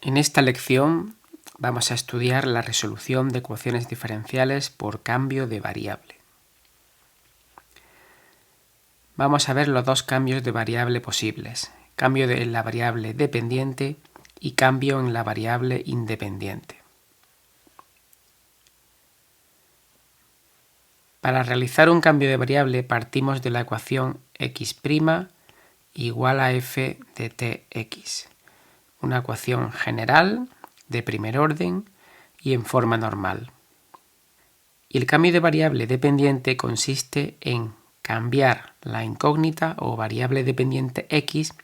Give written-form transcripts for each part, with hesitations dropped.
En esta lección vamos a estudiar la resolución de ecuaciones diferenciales por cambio de variable. Vamos a ver los dos cambios de variable posibles, cambio en la variable dependiente y cambio en la variable independiente. Para realizar un cambio de variable partimos de la ecuación x' igual a f de tx, una ecuación general de primer orden y en forma normal. Y el cambio de variable dependiente consiste en cambiar la incógnita o variable dependiente x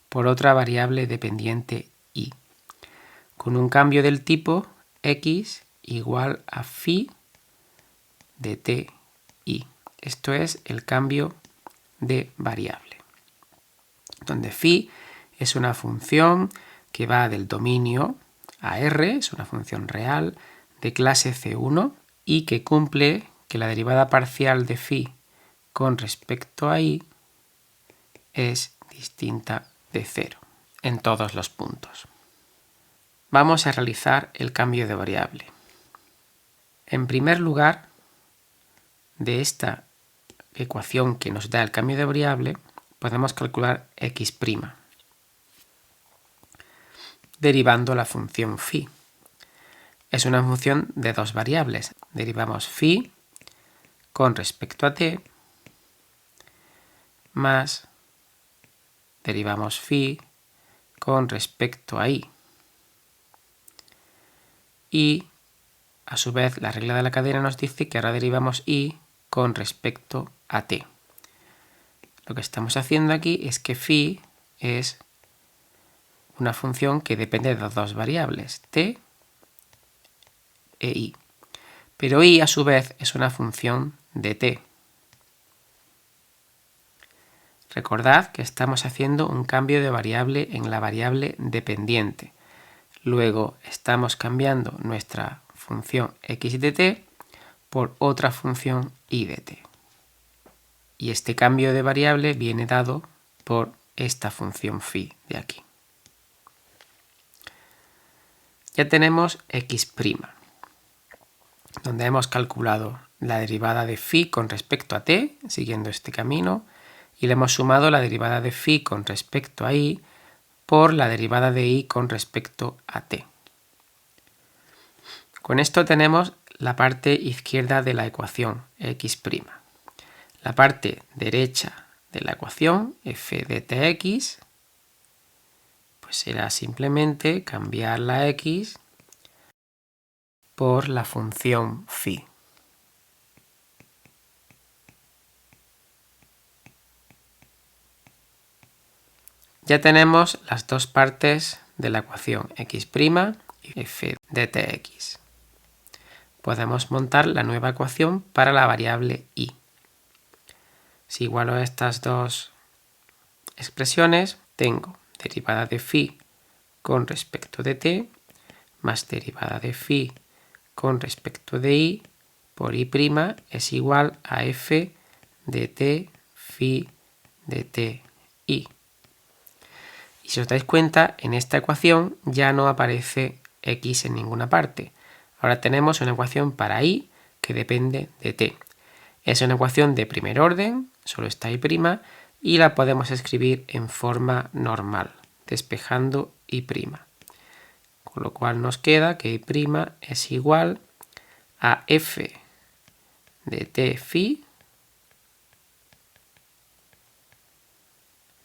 por otra variable dependiente y, con un cambio del tipo x igual a phi de t i. Esto es el cambio de variable, donde phi es una función que va del dominio a R, es una función real de clase C1 y que cumple que la derivada parcial de phi con respecto a i es distinta de 0 en todos los puntos. Vamos a realizar el cambio de variable. En primer lugar, de esta ecuación que nos da el cambio de variable, podemos calcular x', derivando la función phi. Es una función de dos variables. Derivamos phi con respecto a t más derivamos phi con respecto a i. Y a su vez la regla de la cadena nos dice que ahora derivamos i con respecto a t. Lo que estamos haciendo aquí es que phi es una función que depende de dos variables, t e i. Pero i a su vez es una función de t. Recordad que estamos haciendo un cambio de variable en la variable dependiente. Luego estamos cambiando nuestra función x de t por otra función y de t. Y este cambio de variable viene dado por esta función phi de aquí. Ya tenemos x', donde hemos calculado la derivada de phi con respecto a t, siguiendo este camino, y le hemos sumado la derivada de phi con respecto a i por la derivada de i con respecto a t. Con esto tenemos la parte izquierda de la ecuación, x'. La parte derecha de la ecuación, f de tx, pues será simplemente cambiar la x por la función phi. Ya tenemos las dos partes de la ecuación x' y f de tx. Podemos montar la nueva ecuación para la variable i. Si igualo estas dos expresiones, tengo derivada de phi con respecto de t más derivada de phi con respecto de i por i' es igual a f de t phi de t i. Y si os dais cuenta, en esta ecuación ya no aparece x en ninguna parte. Ahora tenemos una ecuación para i que depende de t. Es una ecuación de primer orden, solo está i', y la podemos escribir en forma normal, despejando i'. Con lo cual nos queda que i' es igual a f de t phi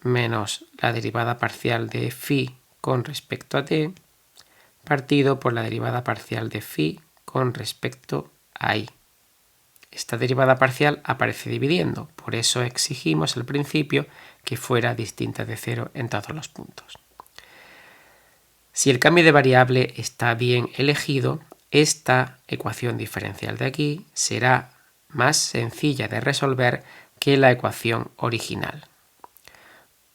menos la derivada parcial de phi con respecto a t partido por la derivada parcial de phi con respecto a i. Esta derivada parcial aparece dividiendo, por eso exigimos al principio que fuera distinta de 0 en todos los puntos. Si el cambio de variable está bien elegido, esta ecuación diferencial de aquí será más sencilla de resolver que la ecuación original.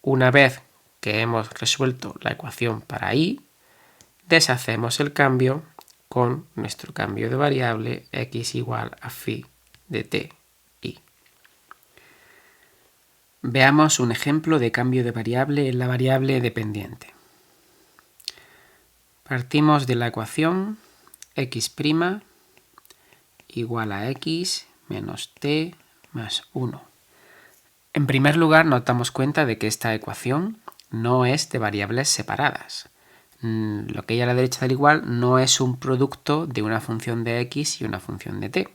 Una vez que hemos resuelto la ecuación para i, deshacemos el cambio con nuestro cambio de variable x igual a phi de t i. Veamos un ejemplo de cambio de variable en la variable dependiente. Partimos de la ecuación x' igual a x menos t más 1. En primer lugar, nos damos cuenta de que esta ecuación no es de variables separadas. Lo que hay a la derecha del igual no es un producto de una función de x y una función de t.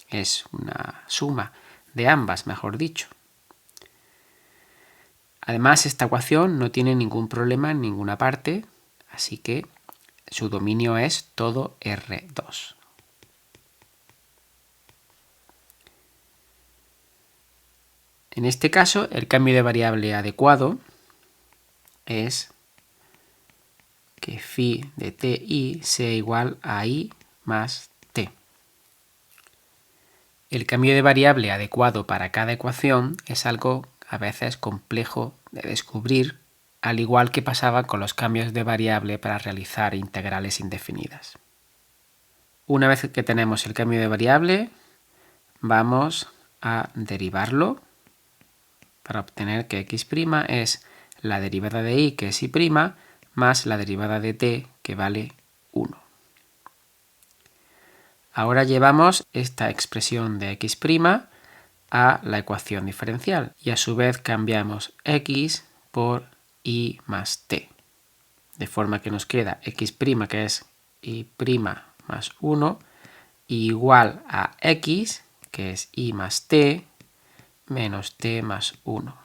Es una suma de ambas, mejor dicho. Además, esta ecuación no tiene ningún problema en ninguna parte, así que su dominio es todo R2. En este caso, el cambio de variable adecuado es que phi de ti sea igual a i más t. El cambio de variable adecuado para cada ecuación es algo a veces complejo de descubrir, al igual que pasaba con los cambios de variable para realizar integrales indefinidas. Una vez que tenemos el cambio de variable, vamos a derivarlo para obtener que x' es la derivada de i, que es i', más la derivada de t, que vale 1. Ahora llevamos esta expresión de x' a la ecuación diferencial y a su vez cambiamos x por i más t. De forma que nos queda x', que es i' más 1, igual a x, que es i más t, menos t más 1.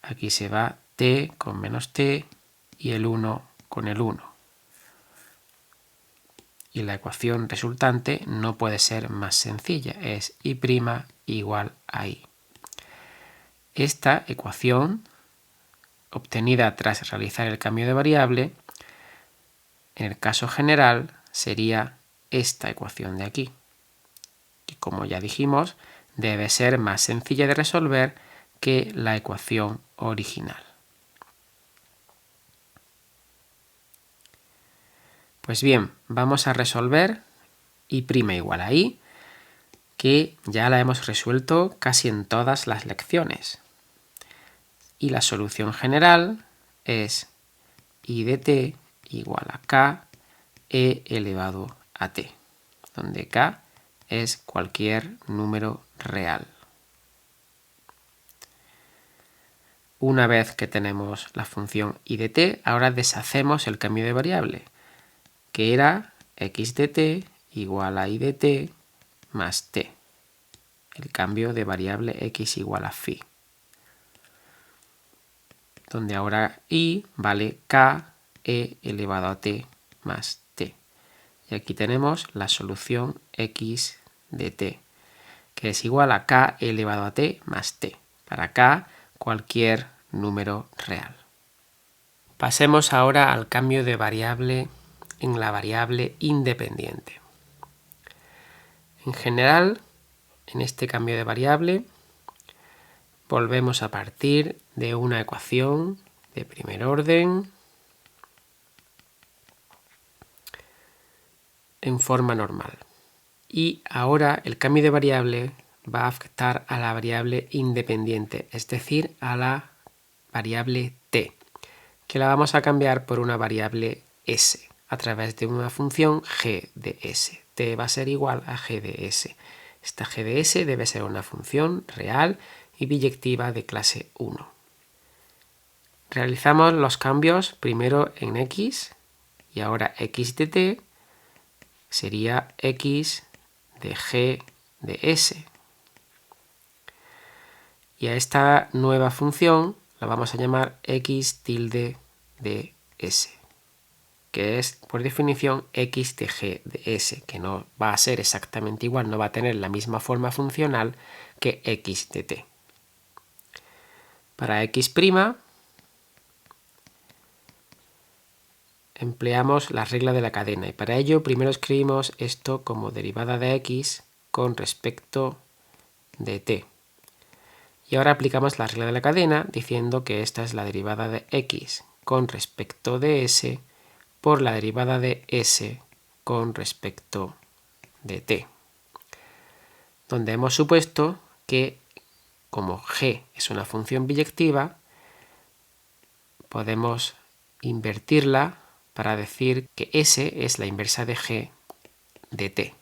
Aquí se va t con menos t y el 1 con el 1. Y la ecuación resultante no puede ser más sencilla, es i' igual a i. Esta ecuación, obtenida tras realizar el cambio de variable, en el caso general sería esta ecuación de aquí, que como ya dijimos, debe ser más sencilla de resolver que la ecuación original. Pues bien, vamos a resolver i' igual a i, que ya la hemos resuelto casi en todas las lecciones. Y la solución general es i de t igual a k e elevado a t, donde k es cualquier número real. Una vez que tenemos la función i de t, ahora deshacemos el cambio de variable, que era x de t igual a i de t más t, el cambio de variable x igual a phi, donde ahora i vale k e elevado a t más t. Y aquí tenemos la solución x de t, que es igual a k elevado a t más t. Para k, cualquier número real. Pasemos ahora al cambio de variable en la variable independiente. En general, en este cambio de variable, volvemos a partir de una ecuación de primer orden en forma normal. Y ahora el cambio de variable va a afectar a la variable independiente, es decir, a la variable t, que la vamos a cambiar por una variable s a través de una función g de s. T va a ser igual a g de s. Esta g de s debe ser una función real y biyectiva de clase 1. Realizamos los cambios primero en x y ahora x de t sería x de g de s. Y a esta nueva función la vamos a llamar x tilde de s, que es por definición x de g de s, que no va a ser exactamente igual, no va a tener la misma forma funcional que x de t. Para x' empleamos la regla de la cadena y para ello primero escribimos esto como derivada de x con respecto de t. Y ahora aplicamos la regla de la cadena diciendo que esta es la derivada de x con respecto de s por la derivada de s con respecto de t, donde hemos supuesto que como g es una función biyectiva, podemos invertirla para decir que S es la inversa de G de t.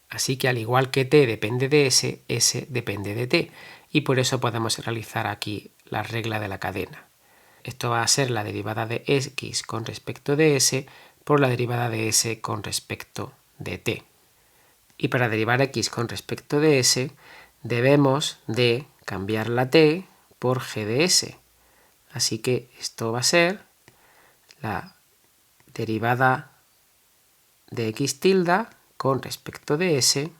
Así que al igual que t depende de S, S depende de t, y por eso podemos realizar aquí la regla de la cadena. Esto va a ser la derivada de x con respecto de S por la derivada de S con respecto de t. Y para derivar x con respecto de S, debemos de cambiar la t por g de S. Así que esto va a ser la derivada de x tilde con respecto de S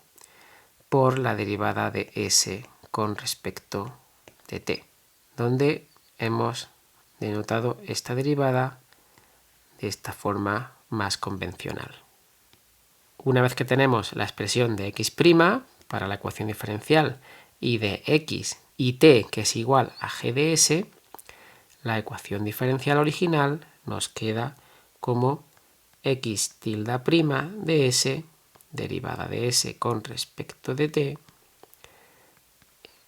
por la derivada de S con respecto de t, donde hemos denotado esta derivada de esta forma más convencional. Una vez que tenemos la expresión de x' para la ecuación diferencial y de x y t, que es igual a g de S, la ecuación diferencial original nos queda como x tilde' de S, derivada de S con respecto de t,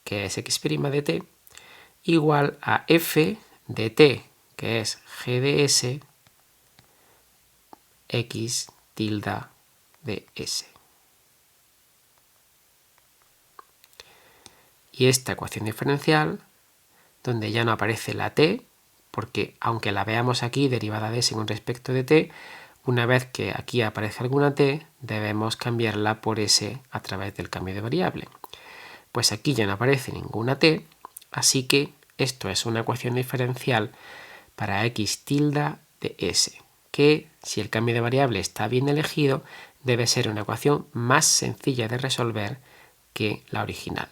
que es x' de t, igual a f de t, que es g de S, x tilde de S. Y esta ecuación diferencial, donde ya no aparece la t, porque aunque la veamos aquí derivada de S con respecto de t, una vez que aquí aparece alguna t, debemos cambiarla por S a través del cambio de variable. Pues aquí ya no aparece ninguna t, así que esto es una ecuación diferencial para x tilde de S, que si el cambio de variable está bien elegido, debe ser una ecuación más sencilla de resolver que la original.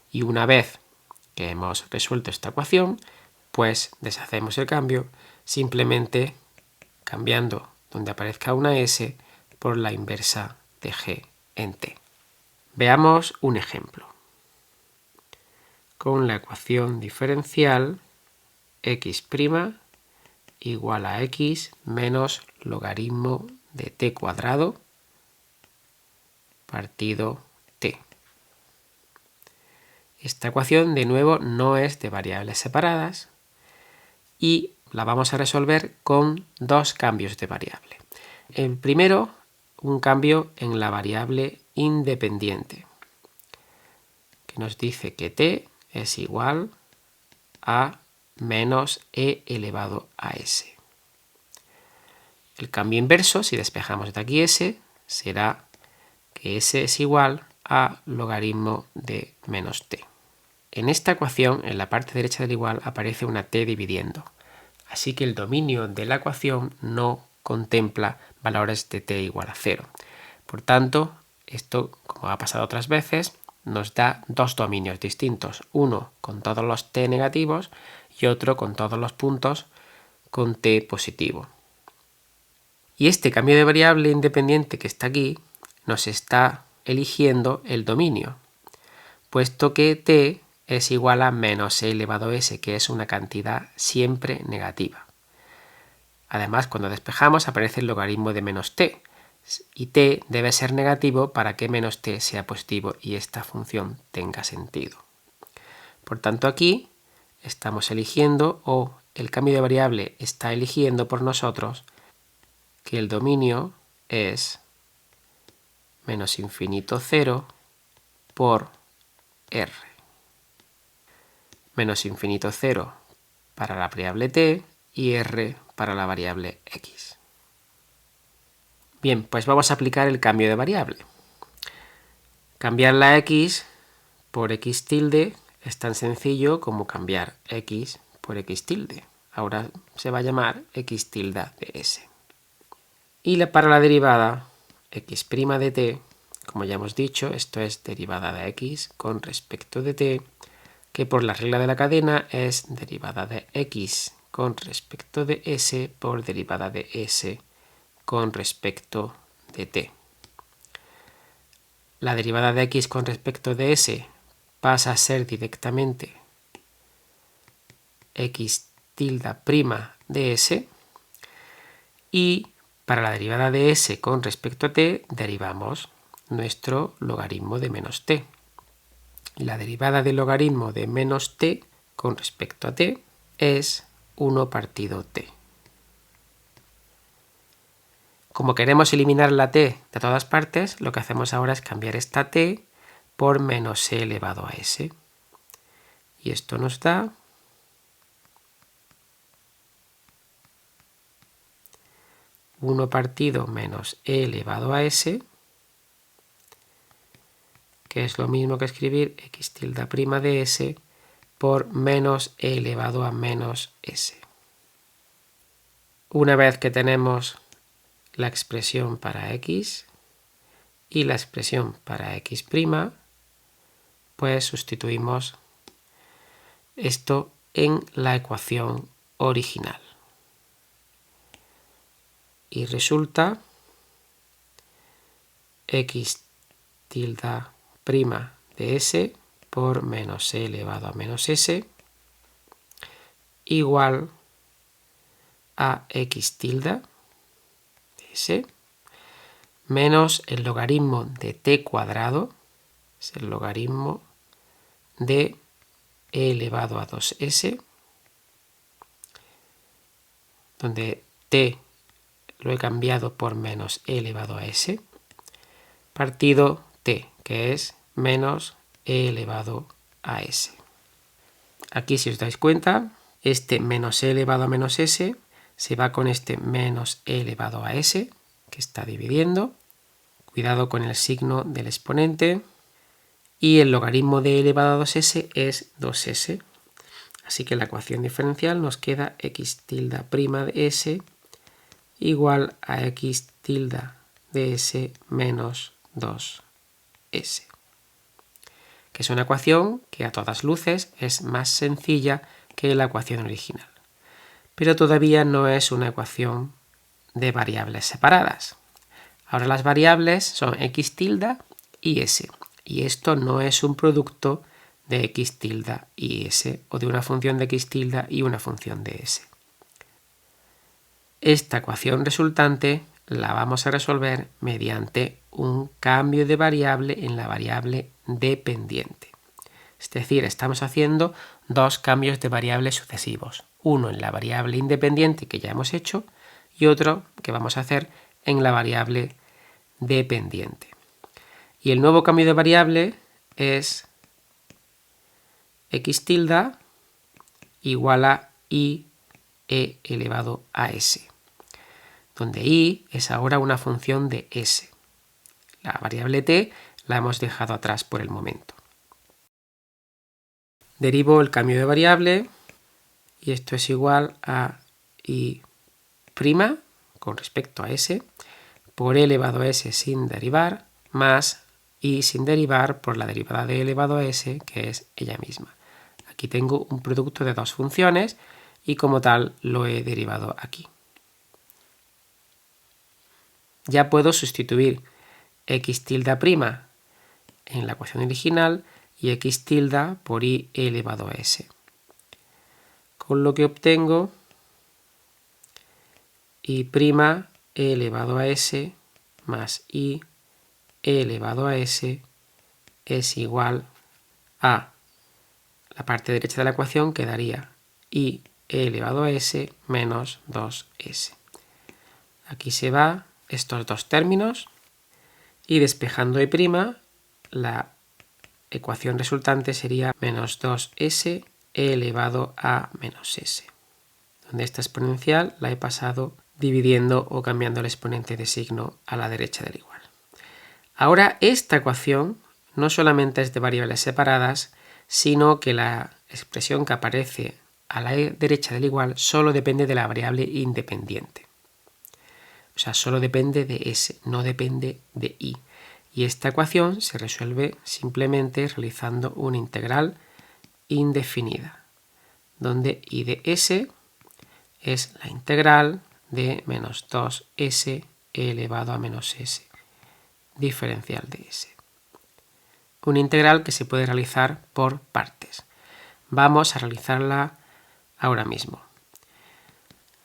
Y una vez que hemos resuelto esta ecuación, pues deshacemos el cambio simplemente cambiando donde aparezca una S por la inversa de G en t. Veamos un ejemplo. Con la ecuación diferencial x' igual a x menos logaritmo de t cuadrado partido t. Esta ecuación, de nuevo, no es de variables separadas y la vamos a resolver con dos cambios de variable. El primero, un cambio en la variable independiente, que nos dice que t es igual a menos e elevado a s. El cambio inverso, si despejamos de aquí s, será que s es igual a logaritmo de menos t. En esta ecuación, en la parte derecha del igual, aparece una t dividiendo. Así que el dominio de la ecuación no contempla valores de t igual a 0. Por tanto, esto, como ha pasado otras veces, nos da dos dominios distintos. Uno con todos los t negativos y otro con todos los puntos con t positivo. Y este cambio de variable independiente que está aquí nos está eligiendo el dominio, puesto que t es igual a menos e elevado a s, que es una cantidad siempre negativa. Además, cuando despejamos aparece el logaritmo de menos t, y t debe ser negativo para que menos t sea positivo y esta función tenga sentido. Por tanto, aquí estamos eligiendo, o el cambio de variable está eligiendo por nosotros, que el dominio es menos infinito 0 por r. Menos infinito 0 para la variable t y r para la variable x. Bien, pues vamos a aplicar el cambio de variable. Cambiar la x por x tilde es tan sencillo como cambiar x por x tilde. Ahora se va a llamar x tilde de s. Y para la derivada x' de t, como ya hemos dicho, esto es derivada de x con respecto de t, que por la regla de la cadena es derivada de x con respecto de s por derivada de s con respecto de t. La derivada de x con respecto de s pasa a ser directamente x tilde' de s, y para la derivada de s con respecto a t derivamos nuestro logaritmo de menos t. La derivada del logaritmo de menos t con respecto a t es 1 partido t. Como queremos eliminar la t de todas partes, lo que hacemos ahora es cambiar esta t por menos e elevado a s. Y esto nos da 1 partido menos e elevado a s, que es lo mismo que escribir x tilde prima de s por menos e elevado a menos s. Una vez que tenemos la expresión para x y la expresión para x', pues sustituimos esto en la ecuación original. Y resulta x tilde prima de s por menos e elevado a menos s igual a x tilde de s menos el logaritmo de t cuadrado, es el logaritmo de e elevado a 2s, donde t lo he cambiado por menos e elevado a s, partido t, que es menos e elevado a s. Aquí, si os dais cuenta, este menos e elevado a menos s se va con este menos e elevado a s, que está dividiendo. Cuidado con el signo del exponente. Y el logaritmo de e elevado a 2s es 2s. Así que la ecuación diferencial nos queda x tilde prima de s igual a x tilde de s menos 2s. Que es una ecuación que a todas luces es más sencilla que la ecuación original. Pero todavía no es una ecuación de variables separadas. Ahora las variables son x tilde y s. Y esto no es un producto de x tilde y s, o de una función de x tilde y una función de s. Esta ecuación resultante la vamos a resolver mediante un cambio de variable en la variable dependiente. Es decir, estamos haciendo dos cambios de variables sucesivos. Uno en la variable independiente que ya hemos hecho y otro que vamos a hacer en la variable dependiente. Y el nuevo cambio de variable es x tilde igual a i e elevado a s, donde i es ahora una función de s. La variable t la hemos dejado atrás por el momento. Derivo el cambio de variable y esto es igual a i' con respecto a s por e elevado a s sin derivar más i sin derivar por la derivada de e elevado a s, que es ella misma. Aquí tengo un producto de dos funciones y como tal lo he derivado aquí. Ya puedo sustituir x tilde prima en la ecuación original y x tilde por i elevado a s. Con lo que obtengo i' e elevado a s más i e elevado a s es igual a la parte derecha de la ecuación, quedaría i e elevado a s menos 2s. Aquí se va estos dos términos y despejando i', la ecuación resultante sería menos 2s e elevado a menos s, donde esta exponencial la he pasado dividiendo o cambiando el exponente de signo a la derecha del igual. Ahora esta ecuación no solamente es de variables separadas, sino que la expresión que aparece a la derecha del igual solo depende de la variable independiente. O sea, solo depende de s, no depende de i. Y esta ecuación se resuelve simplemente realizando una integral indefinida, donde i de s es la integral de menos 2s e elevado a menos s, diferencial de s. Una integral que se puede realizar por partes. Vamos a realizarla ahora mismo.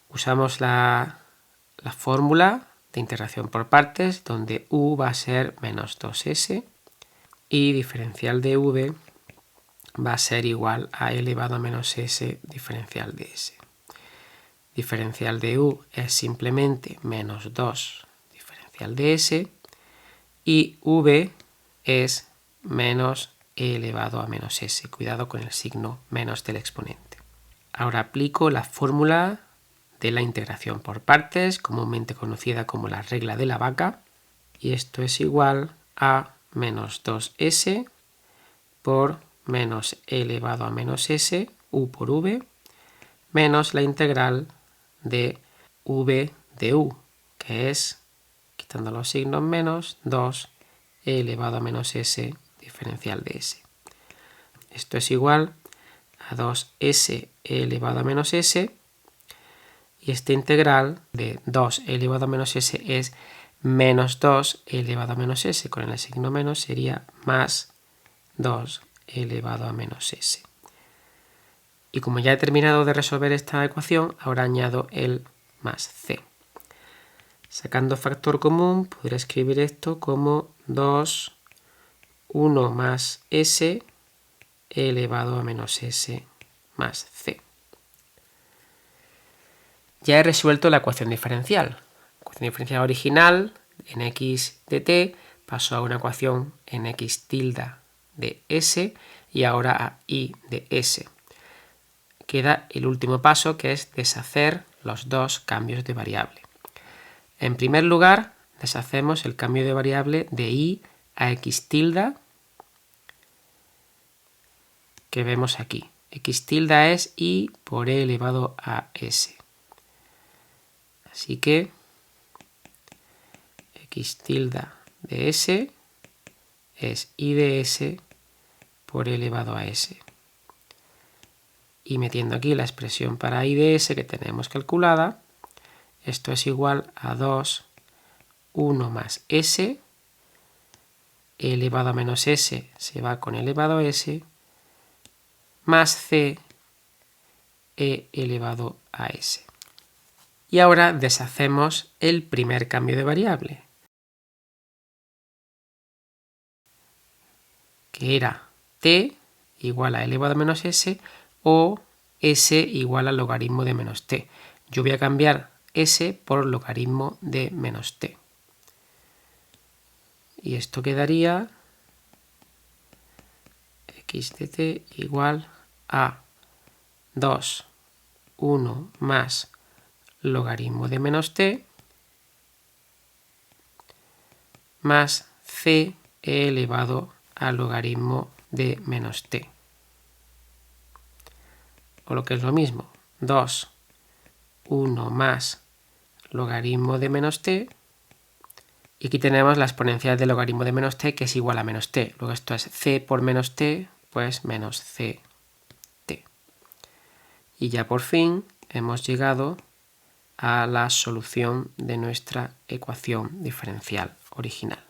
Usamos la fórmula de integración por partes, donde u va a ser menos 2s y diferencial de v va a ser igual a elevado a menos s diferencial de s. Diferencial de u es simplemente menos 2 diferencial de s, y v es menos e elevado a menos s. Cuidado con el signo menos del exponente. Ahora aplico la fórmula de la integración por partes, comúnmente conocida como la regla de la vaca, y esto es igual a menos 2s por menos e elevado a menos s, u por v, menos la integral de v de u, que es, quitando los signos menos, 2 e elevado a menos s diferencial de s. Esto es igual a 2s e elevado a menos s, y esta integral de 2 e elevado a menos s es menos 2 e elevado a menos s. Con el signo menos sería más 2 e elevado a menos s. Y como ya he terminado de resolver esta ecuación, ahora añado el más c. Sacando factor común, podré escribir esto como 2, 1 más s e elevado a menos s más c. Ya he resuelto la ecuación diferencial. La ecuación diferencial original en x de t pasó a una ecuación en x tilde de s y ahora a y de s. Queda el último paso, que es deshacer los dos cambios de variable. En primer lugar, deshacemos el cambio de variable de y a x tilde, que vemos aquí. X tilde es y por e elevado a s. Así que x tilde de s es y de s por e elevado a s. Y metiendo aquí la expresión para y de s que tenemos calculada, esto es igual a 2, 1 más s, e elevado a menos s se va con elevado a s, más c e elevado a s. Y ahora deshacemos el primer cambio de variable, que era t igual a elevado a menos s o s igual al logaritmo de menos t. Yo voy a cambiar s por logaritmo de menos t. Y esto quedaría x de t igual a 2, 1 más logaritmo de menos t más c e elevado al logaritmo de menos t. O lo que es lo mismo, 2, 1 más logaritmo de menos t. Y aquí tenemos la exponencial del logaritmo de menos t, que es igual a menos t. Luego esto es c por menos t, pues menos ct. Y ya por fin hemos llegado a la solución de nuestra ecuación diferencial original.